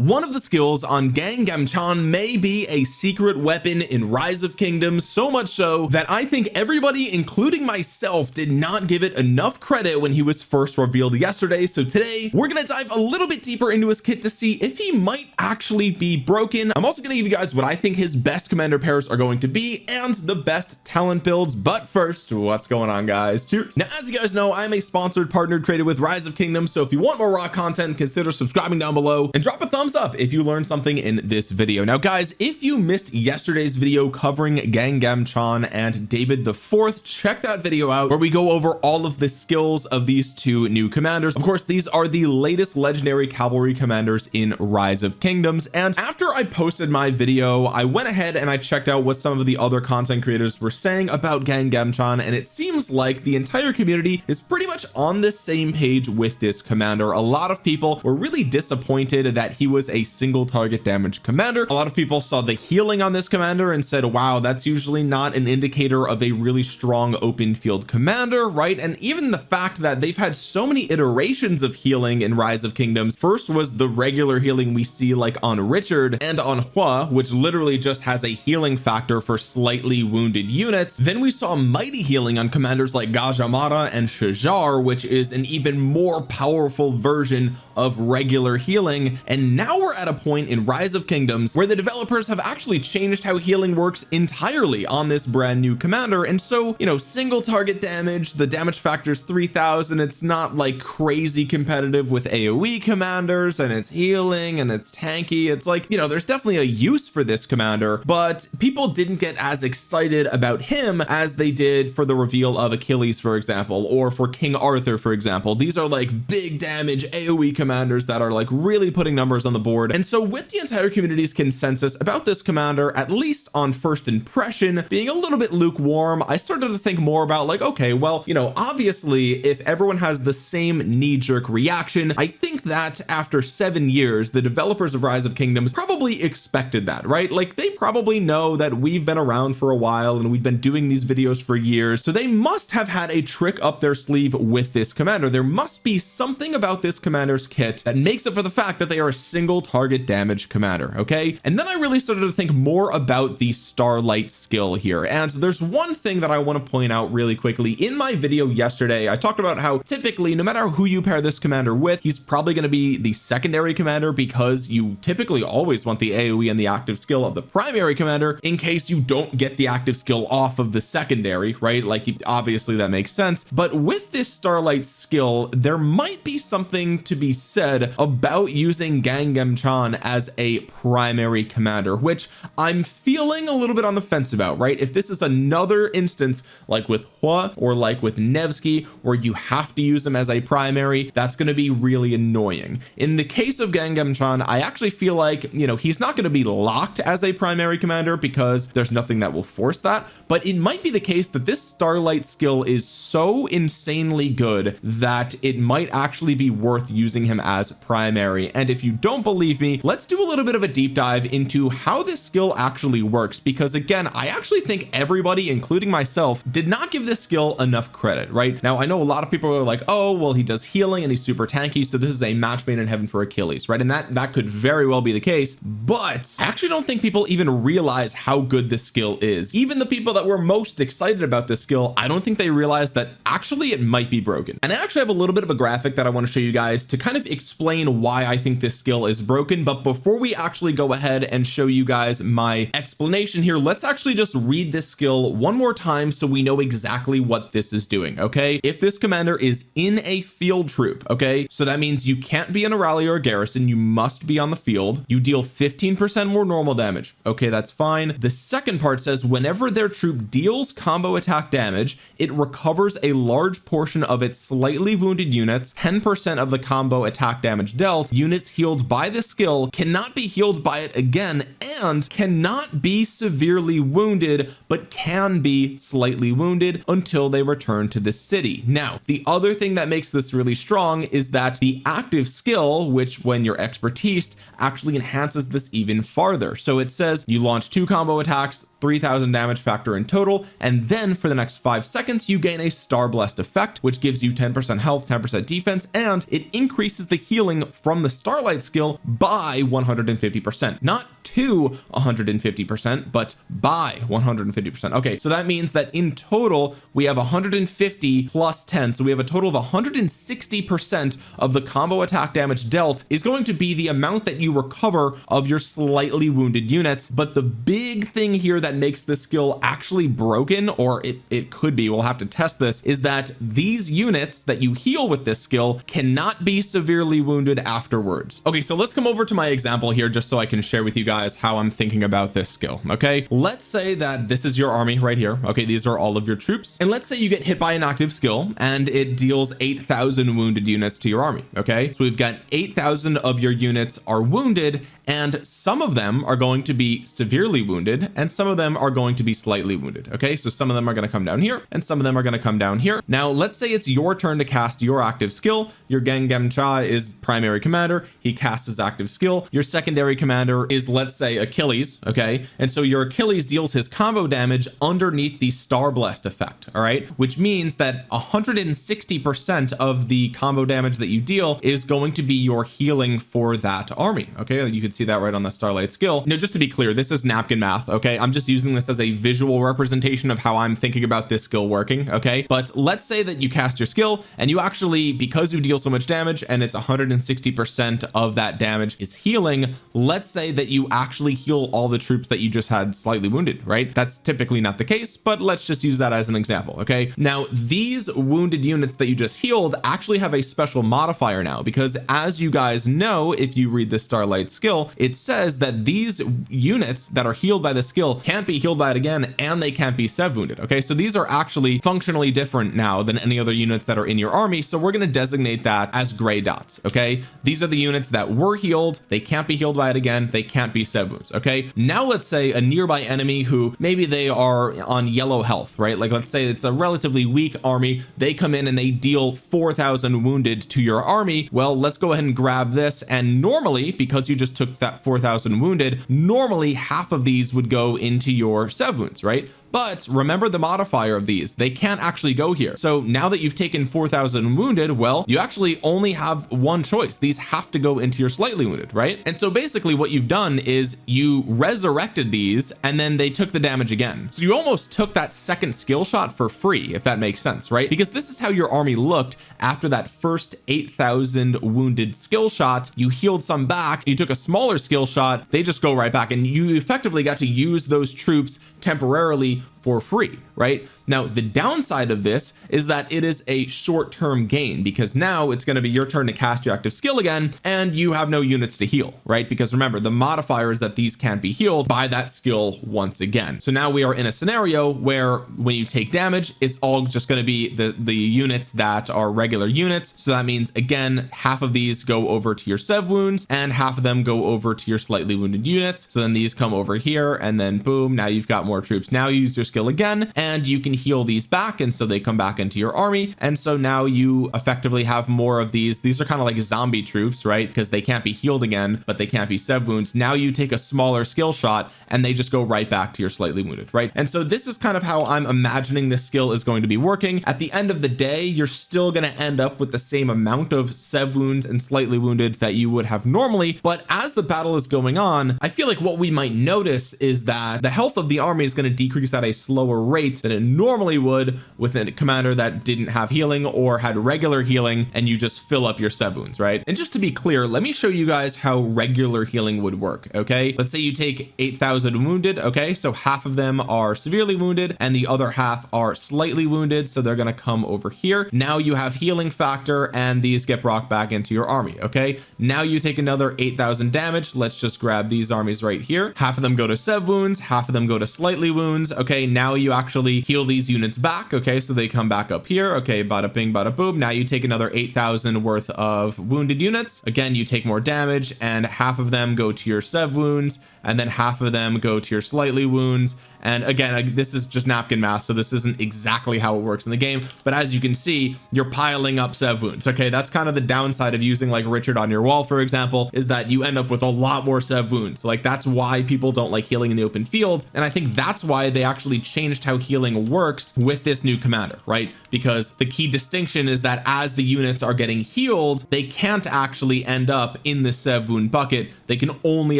one of the skills on Gamchan may be a secret weapon in Rise of Kingdoms, so much so that I think everybody, including myself, did not give it enough credit when he was first revealed yesterday. So today we're going to dive a little bit deeper into his kit to see if he might actually be broken. I'm also going to give you guys what I think his best commander pairs are going to be and the best talent builds. But first, what's going on, guys? Cheers. Now, as you guys know, I'm a sponsored partnered created with Rise of Kingdoms, so if you want more raw content, consider subscribing down below and drop a thumbs up if you learned something in this video. Now guys, if you missed yesterday's video covering Gamchan and David IV, check that video out where we go over all of the skills of these two new commanders. Of course, these are the latest legendary cavalry commanders in Rise of Kingdoms, and after I posted my video, I went ahead and I checked out what some of the other content creators were saying about Gamchan, and it seems like the entire community is pretty much on the same page with this commander. A lot of people were really disappointed that he was a single target damage commander. A lot of people saw the healing on this commander and said, wow, that's usually not an indicator of a really strong open field commander, right? And even the fact that they've had so many iterations of healing in Rise of Kingdoms. First was the regular healing we see like on Richard and on Hua, which literally just has a healing factor for slightly wounded units. Then we saw mighty healing on commanders like Gajamara and Shajar, which is an even more powerful version of regular healing. And now we're at a point in Rise of Kingdoms where the developers have actually changed how healing works entirely on this brand new commander. And so, you know, single target damage, the damage factor is 3000. It's not like crazy competitive with AoE commanders, and it's healing and it's tanky. It's like, you know, there's definitely a use for this commander, but people didn't get as excited about him as they did for the reveal of Achilles, for example, or for King Arthur, for example. These are like big damage AoE commanders that are like really putting numbers on the board. And so with the entire community's consensus about this commander, at least on first impression, being a little bit lukewarm, I started to think more about like, okay, well, you know, obviously if everyone has the same knee-jerk reaction, I think that after 7 years, the developers of Rise of Kingdoms probably expected that, right? Like they probably know that we've been around for a while and we've been doing these videos for years, so they must have had a trick up their sleeve with this commander. There must be something about this commander's kit that makes up for the fact that they are a single target damage commander. Okay, and then I really started to think more about the Starlight skill here, and there's one thing that I want to point out really quickly. In my video yesterday, I talked about how typically no matter who you pair this commander with, he's probably going to be the secondary commander because you typically always want the AoE and the active skill of the primary commander in case you don't get the active skill off of the secondary, right? Like obviously that makes sense, but with this Starlight skill, there might be something to be said about using Gamchan as a primary commander, which I'm feeling a little bit on the fence about, right? If this is another instance like with Hua or like with Nevsky where you have to use him as a primary, that's going to be really annoying. In the case of Gamchan, I actually feel like, you know, he's not going to be locked as a primary commander because there's nothing that will force that, but it might be the case that this Starlight skill is so insanely good that it might actually be worth using him as primary. And if you don't believe me, let's do a little bit of a deep dive into how this skill actually works, because again, I actually think everybody, including myself, did not give this skill enough credit. Right now, I know a lot of people are like, oh well, he does healing and he's super tanky, so this is a match made in heaven for Achilles, right? And that could very well be the case, but I actually don't think people even realize how good this skill is. Even the people that were most excited about this skill, I don't think they realize that actually it might be broken. And I actually have a little bit of a graphic that I want to show you guys to kind of explain why I think this skill is broken. But before we actually go ahead and show you guys my explanation here, let's actually just read this skill one more time so we know exactly what this is doing. Okay, if this commander is in a field troop, okay, so that means you can't be in a rally or a garrison, you must be on the field. You deal 15% more normal damage. Okay, that's fine. The second part says whenever their troop deals combo attack damage, it recovers a large portion of its slightly wounded units. 10% of the combo attack damage dealt. Units healed by this skill cannot be healed by it again and cannot be severely wounded, but can be slightly wounded until they return to the city. Now, the other thing that makes this really strong is that the active skill, which when you're expertised, actually enhances this even farther. So it says you launch 2 combo attacks, 3000 damage factor in total, and then for the next 5 seconds you gain a Star Blessed effect, which gives you 10% health, 10% defense, and it increases increases the healing from the Starlight skill by 150%, not to 150%, but by 150%. Okay, so that means that in total we have 150 plus 10, so we have a total of 160% of the combo attack damage dealt is going to be the amount that you recover of your slightly wounded units. But the big thing here that makes this skill actually broken, or it could be, we'll have to test this, is that these units that you heal with this skill cannot be severely wounded afterwards. Okay, so let's come over to my example here just so I can share with you guys how I'm thinking about this skill. Okay, let's say that this is your army right here. Okay, these are all of your troops, and let's say you get hit by an active skill and it deals 8,000 wounded units to your army. Okay, so we've got 8,000 of your units are wounded, and some of them are going to be severely wounded and some of them are going to be slightly wounded. Okay, so some of them are going to come down here and some of them are going to come down here. Now let's say it's your turn to cast your active skill. Your Gamchan is primary commander, he casts his active skill. Your secondary commander is, let's say, Achilles. Okay, and so your Achilles deals his combo damage underneath the Star Blessed effect. All right, which means that 160% of the combo damage that you deal is going to be your healing for that army. Okay, you can see that right on the Starlight skill. Now just to be clear, this is napkin math. Okay, I'm just using this as a visual representation of how I'm thinking about this skill working. Okay, but let's say that you cast your skill and you actually, because you deal so much damage and it's 160% of that damage is healing, let's say that you actually heal all the troops that you just had slightly wounded, right? That's typically not the case, but let's just use that as an example. Okay, now these wounded units that you just healed actually have a special modifier now, because as you guys know, if you read the Starlight skill, it says that these units that are healed by the skill can't be healed by it again, and they can't be sev wounded. Okay, so these are actually functionally different now than any other units that are in your army, so we're going to designate that as gray dots. Okay, these are the units that were healed, they can't be healed by it again, they can't be sev wounds. Okay, now let's say a nearby enemy who maybe they are on yellow health, right? Like let's say it's a relatively weak army, they come in and they deal 4,000 wounded to your army. Well, let's go ahead and grab this, and normally, because you just took that 4,000 wounded, normally half of these would go into your sev wounds, right? But remember the modifier of these, they can't actually go here. So now that you've taken 4,000 wounded, well, you actually only have one choice. These have to go into your slightly wounded, right? And so basically what you've done is you resurrected these and then they took the damage again. So you almost took that second skill shot for free, if that makes sense, right? Because this is how your army looked after that first 8,000 wounded skill shot. You healed some back, you took a smaller skill shot, they just go right back, and you effectively got to use those troops temporarily for free, right? Now the downside of this is that it is a short-term gain, because now it's going to be your turn to cast your active skill again and you have no units to heal, right? Because remember, the modifier is that these can't be healed by that skill once again. So now we are in a scenario where when you take damage, it's all just going to be the units that are regular units. So that means again, half of these go over to your sev wounds and half of them go over to your slightly wounded units. So then these come over here and then boom, now you've got more troops. Now you use your skill again and you can heal these back, and so they come back into your army, and so now you effectively have more of these are kind of like zombie troops, right? Because they can't be healed again, but they can't be sev wounds. Now you take a smaller skill shot and they just go right back to your slightly wounded, right? And so this is kind of how I'm imagining this skill is going to be working. At the end of the day, you're still going to end up with the same amount of sev wounds and slightly wounded that you would have normally, but as the battle is going on, I feel like what we might notice is that the health of the army is going to decrease at a slower rate than it normally would with a commander that didn't have healing or had regular healing, and you just fill up your sev wounds, right? And just to be clear, let me show you guys how regular healing would work. Okay, let's say you take 8,000 wounded. Okay, so half of them are severely wounded and the other half are slightly wounded, so they're going to come over here. Now you have healing factor and these get brought back into your army. Okay, now you take another 8,000 damage. Let's just grab these armies right here. Half of them go to sev wounds, half of them go to slightly wounds. Okay, now you actually heal these units back. Okay, so they come back up here. Okay, bada bing bada boom. Now you take another 8,000 worth of wounded units. Again, you take more damage and half of them go to your sev wounds and then half of them go to your slightly wounds, And again, this is just napkin math, so this isn't exactly how it works in the game, but as you can see, you're piling up sev wounds. Okay, that's kind of the downside of using like Richard on your wall, for example, is that you end up with a lot more sev wounds. Like that's why people don't like healing in the open field, and I think that's why they actually changed how healing works with this new commander, right? Because the key distinction is that as the units are getting healed, they can't actually end up in the sev wound bucket. They can only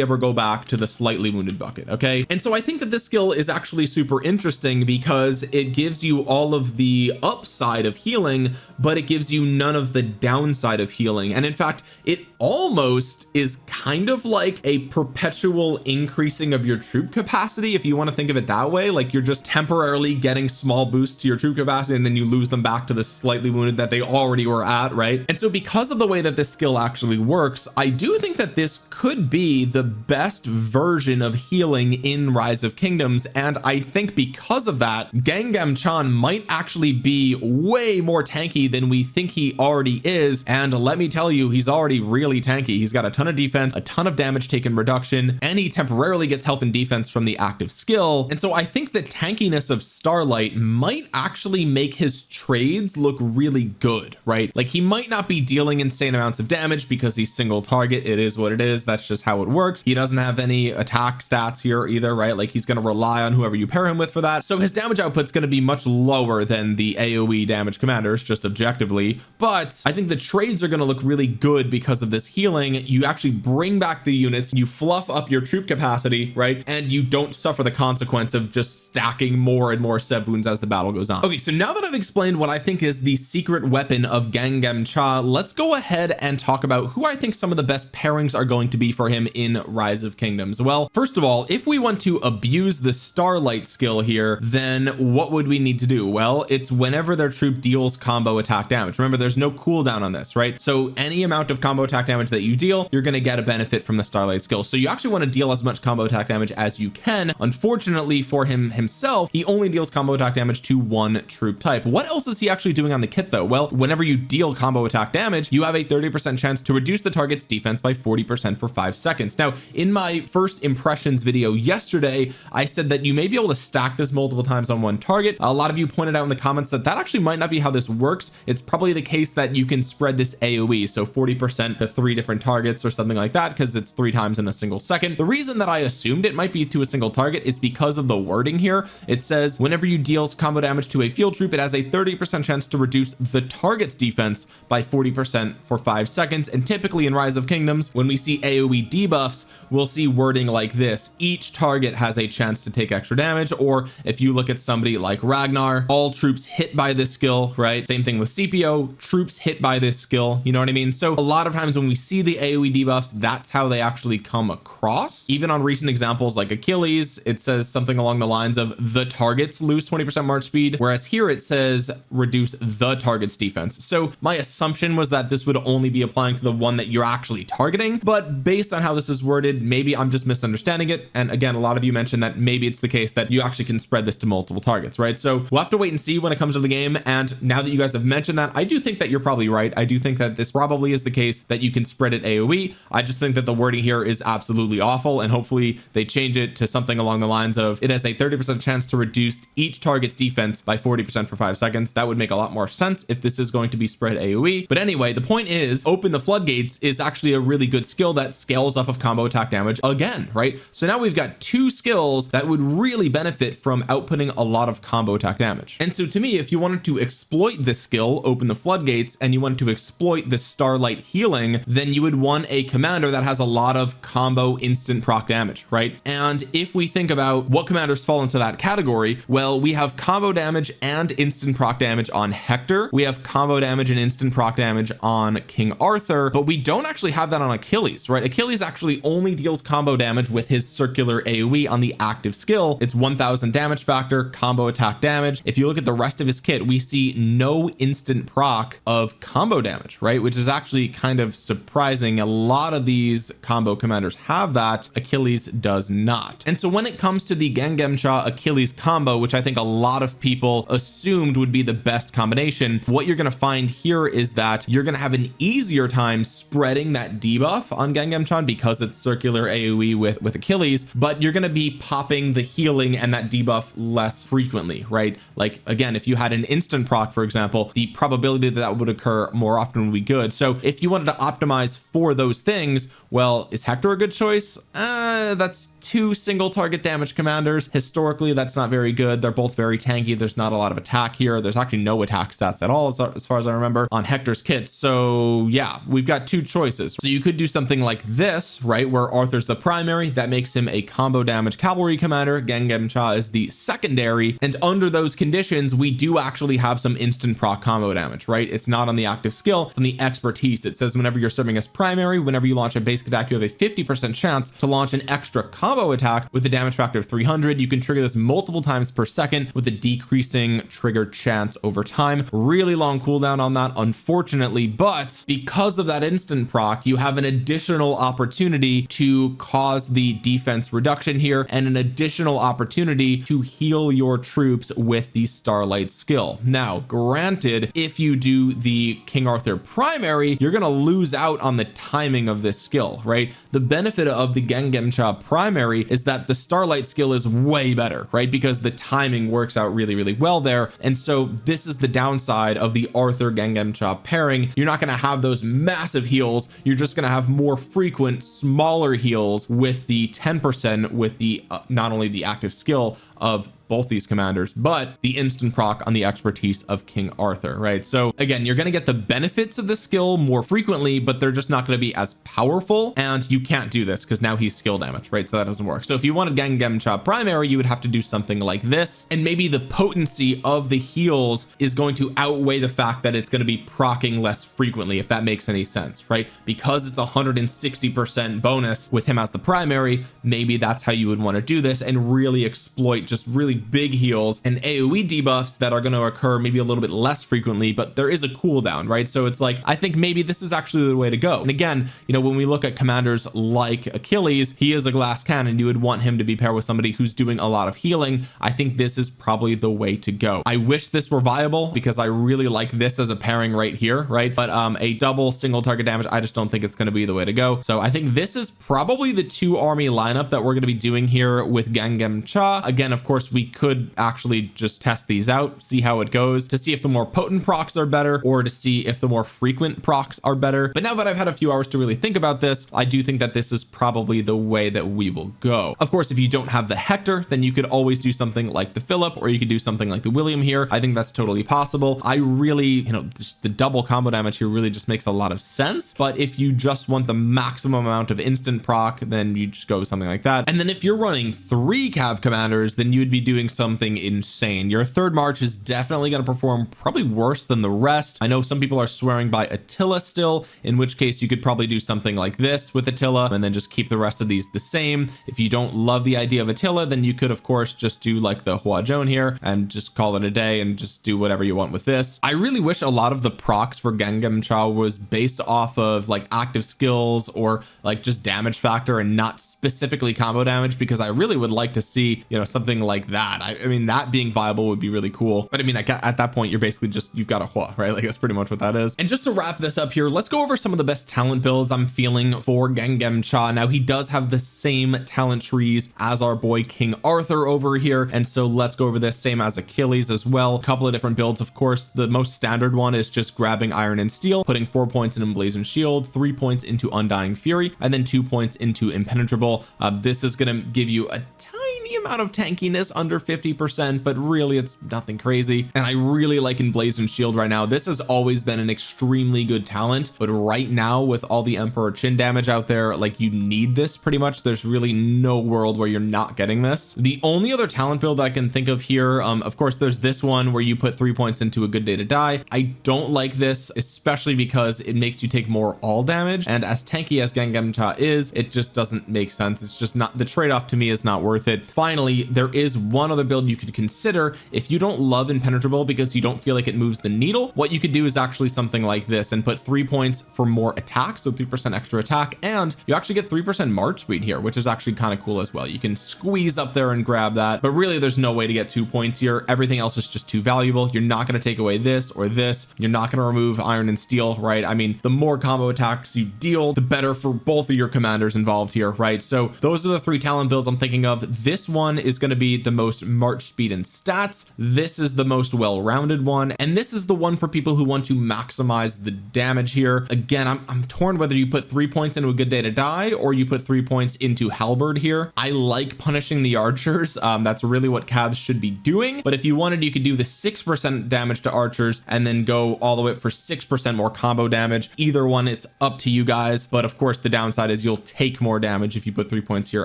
ever go back to the slightly wounded bucket. Okay, and so I think that this skill is actually super interesting because it gives you all of the upside of healing, but it gives you none of the downside of healing. And in fact, it almost is kind of like a perpetual increasing of your troop capacity, if you want to think of it that way. Like you're just temporarily getting small boosts to your troop capacity and then you lose them back to the slightly wounded that they already were at, right? And so because of the way that this skill actually works, I do think that this could be the best version of healing in Rise of Kingdoms. And I think because of that, Gamchan might actually be way more tanky than we think he already is. And let me tell you, he's already really tanky. He's got a ton of defense, a ton of damage taken reduction, and he temporarily gets health and defense from the active skill. And so I think the tankiness of Starlight might actually make his trades look really good, right? Like he might not be dealing insane amounts of damage because he's single target. It is what it is. That's just how it works. He doesn't have any attack stats here either, right? Like he's going to rely on whoever you pair him with for that. So his damage output's going to be much lower than the AoE damage commanders, just objectively. But I think the trades are going to look really good because of this healing. You actually bring back the units, you fluff up your troop capacity, right? And you don't suffer the consequence of just stacking more and more sev wounds as the battle goes on. Okay, so now that I've explained what I think is the secret weapon of Gamchan, let's go ahead and talk about who I think some of the best pairings are going to be for him in Rise of Kingdoms. Well, first of all, if we want to abuse the Starlight skill here, then what would we need to do? Well, it's whenever their troop deals combo attack damage. Remember, there's no cooldown on this, right? So any amount of combo attack damage that you deal, you're going to get a benefit from the Starlight skill. So you actually want to deal as much combo attack damage as you can. Unfortunately for himself, he only deals combo attack damage to one troop type. What else is he actually doing on the kit though? Well, whenever you deal combo attack damage, you have a 30% chance to reduce the target's defense by 40% for 5 seconds. Now, in my first impressions video yesterday, I said that you may be able to stack this multiple times on one target. A lot of you pointed out in the comments that that actually might not be how this works. It's probably the case that you can spread this AoE, so 40% to 3 different targets or something like that, because it's 3 times in a single second. The reason that I assumed it might be to a single target is because of the wording here. It says whenever you deal combo damage to a field troop, it has a 30% chance to reduce the target's defense by 40% for 5 seconds. And typically in Rise of Kingdoms, when we see AoE debuffs, we'll see wording like this: each target has a chance to take extra damage. Or if you look at somebody like Ragnar, all troops hit by this skill, right? Same thing with CPO, troops hit by this skill, you know what I mean? So a lot of times when we see the AoE debuffs, that's how they actually come across. Even on recent examples like Achilles, it says something along the lines of the targets lose 20% march speed, whereas here it says reduce the target's defense. So my assumption was that this would only be applying to the one that you're actually targeting, but based on how this is worded, maybe I'm just misunderstanding it. And again, a lot of you mentioned that maybe it's the case that you actually can spread this to multiple targets, right? So we'll have to wait and see when it comes to the game. And now that you guys have mentioned that, I do think that you're probably right. I do think that this probably is the case that you can spread it AoE. I just think that the wording here is absolutely awful, and hopefully they change it to something along the lines of it has a 30% chance to reduce each target's defense by 40% for 5 seconds. That would make a lot more sense if this is going to be spread AoE. But anyway, the point is, Open the Floodgates is actually a really good skill that scales off of combo attack damage again, right? So now we've got 2 skills that would really benefit from outputting a lot of combo attack damage. And so to me, if you wanted to exploit this skill, Open the Floodgates, and you wanted to exploit the Starlight healing, then you would want a commander that has a lot of combo instant proc damage, right? And if we think about what commanders fall into that category, well, we have combo damage and instant proc damage on Hector. We have combo damage and instant proc damage on King Arthur, but we don't actually have that on Achilles, right? Achilles actually only deals combo damage with his circular AoE on the active skill. It's 1000 damage factor, combo attack damage. If you look at the rest of his kit, we see no instant proc of combo damage, right? Which is actually kind of surprising. A lot of these combo commanders have that. Achilles does not. And so when it comes to the Gamchan Achilles combo, which I think a lot of people assumed would be the best combination, what you're going to find here is that you're going to have an easier time spreading that debuff on Gamchan because it's circular AoE with Achilles, but you're going to be popping the healing and that debuff less frequently, right? Like again, if you had an instant proc, for example, the probability that that would occur more often would be good. So if you wanted to optimize for those things, well, is Hector a good choice? That's 2 single target damage commanders. Historically, that's not very good. They're both very tanky. There's not a lot of attack here. There's actually no attack stats at all as far as I remember on Hector's kit. So yeah, we've got 2 choices. So you could do something like this, right, where Arthur's the primary. That makes him a combo damage cavalry commander. Gamchan is the secondary, and under those conditions we do actually have some instant proc combo damage, right? It's not on the active skill, it's on the expertise. It says whenever you're serving as primary, whenever you launch a basic attack, you have a 50% chance to launch an extra combo attack with a damage factor of 300. You can trigger this multiple times per second with a decreasing trigger chance over time. Really long cooldown on that, unfortunately, but because of that instant proc, you have an additional opportunity to cause the defense reduction here and an additional opportunity to heal your troops with the Starlight skill. Now, granted, if you do the King Arthur primary, you're going to lose out on the timing of this skill, right? The benefit of the Gamchan primary is that the Starlight skill is way better, right? Because the timing works out really, really well there. And so this is the downside of the Arthur Gamchan pairing. You're not going to have those massive heals. You're just going to have more frequent, smaller heals with the 10% with the not only the active skill of both these commanders, but the instant proc on the expertise of King Arthur, right? So again, you're going to get the benefits of the skill more frequently, but they're just not going to be as powerful, and you can't do this because now he's skill damage, right? So that doesn't work. So if you wanted Gamchan primary, you would have to do something like this, and maybe the potency of the heals is going to outweigh the fact that it's going to be proccing less frequently, if that makes any sense, right? Because it's 160% bonus with him as the primary, maybe that's how you would want to do this and really exploit just really big heals and AoE debuffs that are going to occur maybe a little bit less frequently, but there is a cooldown, right? So it's like, I think maybe this is actually the way to go. And again, you know, when we look at commanders like Achilles, he is a glass cannon. You would want him to be paired with somebody who's doing a lot of healing. I think this is probably the way to go. I wish this were viable because I really like this as a pairing right here, right? But a double single target damage, I just don't think it's going to be the way to go. So I think this is probably the 2 army lineup that we're going to be doing here with Gamchan. Again, of course, we could actually just test these out, see how it goes, to see if the more potent procs are better or to see if the more frequent procs are better. But now that I've had a few hours to really think about this, I do think that this is probably the way that we will go. Of course, if you don't have the Hector, then you could always do something like the Philip, or you could do something like the William here. I think that's totally possible. I really, you know, just the double combo damage here really just makes a lot of sense. But if you just want the maximum amount of instant proc, then you just go with something like that. And then if you're running 3 cav commanders, then you would be doing something insane. Your third march is definitely going to perform probably worse than the rest. I know some people are swearing by Attila still, in which case you could probably do something like this with Attila and then just keep the rest of these the same. If you don't love the idea of Attila, then you could of course just do like the Huajon here and just call it a day and just do whatever you want with this. I really wish a lot of the procs for Gamchan was based off of like active skills or like just damage factor and not specifically combo damage, because I really would like to see, you know, something like that. I mean, that being viable would be really cool. But I mean, at that point, you're basically just, you've got a Hua, right? Like that's pretty much what that is. And just to wrap this up here, let's go over some of the best talent builds I'm feeling for Gamchan. Now, he does have the same talent trees as our boy King Arthur over here. And so let's go over this, same as Achilles as well. A couple of different builds. Of course, the most standard one is just grabbing Iron and Steel, putting 4 points in Emblazoned Shield, 3 points into Undying Fury, and then 2 points into Impenetrable. This is going to give you a tiny amount of tankiness, under 50%, but really it's nothing crazy. And I really like Emblazoned Shield right now. This has always been an extremely good talent, but right now with all the Emperor Chin damage out there, like you need this pretty much. There's really no world where you're not getting this. The only other talent build that I can think of here, of course, there's this one where you put 3 points into A Good Day to Die. I don't like this, especially because it makes you take more all damage, and as tanky as Gamchan is, it just doesn't make sense. It's just not, the trade-off to me is not worth it. Finally, there is one other build you could consider if you don't love Impenetrable because you don't feel like it moves the needle. What you could do is actually something like this and put 3 points for more attack, so 3% extra attack, and you actually get 3% march speed here, which is actually kind of cool as well. You can squeeze up there and grab that, but really there's no way to get 2 points here. Everything else is just too valuable. You're not going to take away this or this. You're not going to remove Iron and Steel, right? I mean, the more combo attacks you deal, the better for both of your commanders involved here, right? So those are the 3 talent builds I'm thinking of. This one one is going to be the most march speed and stats. This is the most well-rounded one, and this is the one for people who want to maximize the damage here. Again, I'm torn whether you put 3 points into a good day to die or you put 3 points into halberd here. I like punishing the archers. That's really what Cavs should be doing, but if you wanted, you could do the 6% damage to archers and then go all the way up for 6% more combo damage. Either one, it's up to you guys, but of course the downside is you'll take more damage if you put 3 points here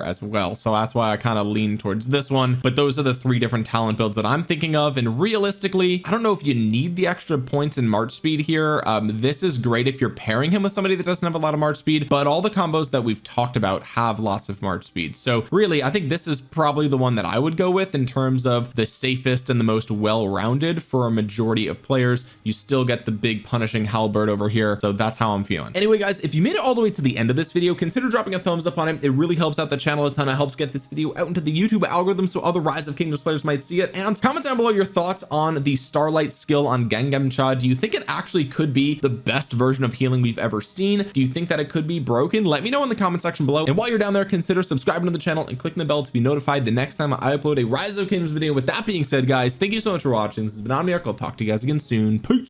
as well. So that's why I kind of lean towards this one, but those are the 3 different talent builds that I'm thinking of. And realistically, I don't know if you need the extra points in march speed here. This is great if you're pairing him with somebody that doesn't have a lot of march speed, but all the combos that we've talked about have lots of march speed. So really, I think this is probably the one that I would go with in terms of the safest and the most well-rounded for a majority of players. You still get the big punishing halberd over here, so that's how I'm feeling. Anyway guys, if you made it all the way to the end of this video, consider dropping a thumbs up on it. It really helps out the channel a ton. It helps get this video out into the YouTube algorithm so other Rise of Kingdoms players might see it. And comment down below your thoughts on the Starlight skill on Gamchan. Do you think it actually could be the best version of healing we've ever seen? Do you think that it could be broken? Let me know in the comment section below, and while you're down there, consider subscribing to the channel and clicking the bell to be notified the next time I upload a Rise of Kingdoms video. With that being said, guys, thank you so much for watching. This has been Omniarch. I'll talk to you guys again soon. Peace.